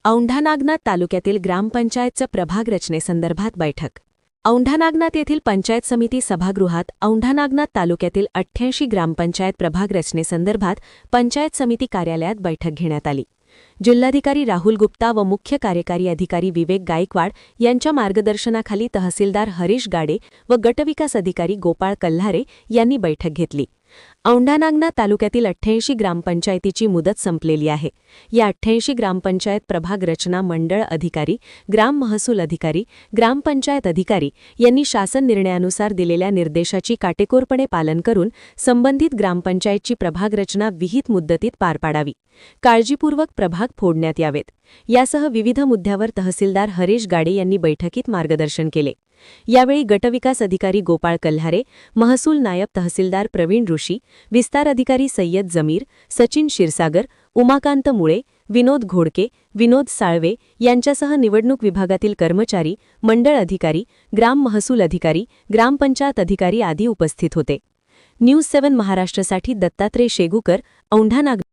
औंढा नागनाथ तालुक्यातील ग्रामपंचायतच्या प्रभाग रचनेसंदर्भात बैठक. औंढा नागनाथ येथील पंचायत समिती सभागृहात औंढा नागनाथ तालुक्यातील 88 ग्रामपंचायत प्रभाग रचनेसंदर्भात पंचायत समिती कार्यालयात बैठक घेण्यात आली. जिल्हाधिकारी राहुल गुप्ता व मुख्य कार्यकारी अधिकारी विवेक गायकवाड यांच्या मार्गदर्शनाखाली तहसीलदार हरीश गाडे व गटविकास अधिकारी गोपाळ कल्हारे यांनी बैठक घेतली. औंढा नागनाथ तालुक्यातील 88 ग्रामपंचायतीची मुदत संपलेली आहे. या 88 ग्रामपंचायत प्रभाग रचना मंडळ अधिकारी, ग्राम महसूल अधिकारी, ग्रामपंचायत अधिकारी यांनी शासन निर्णयानुसार दिलेल्या निर्देशाची काटेकोरपणे पालन करून संबंधित ग्रामपंचायतची प्रभाग रचना विहित मुदतीत पार पाडावी. काळजीपूर्वक प्रभाग फोडण्यात यावेत. यासह विविध मुद्द्यावर तहसीलदार हरीश गाडे यांनी बैठकीत मार्गदर्शन केले. यावेळी गटविकास अधिकारी गोपाळ कल्हारे, महसूल नायब तहसीलदार प्रवीण ऋषी, विस्तार अधिकारी सय्यद जमीर, सचिन क्षीरसागर, उमाकांत मुळे, विनोद घोडके, विनोद साळवे यांच्यासह निवडणूक विभागातील कर्मचारी, मंडळ अधिकारी, ग्राम महसूल अधिकारी, ग्रामपंचायत अधिकारी आदी उपस्थित होते. न्यूज 7 महाराष्ट्रासाठी दत्तात्रय शेगुकर, औंढा नागनाथ.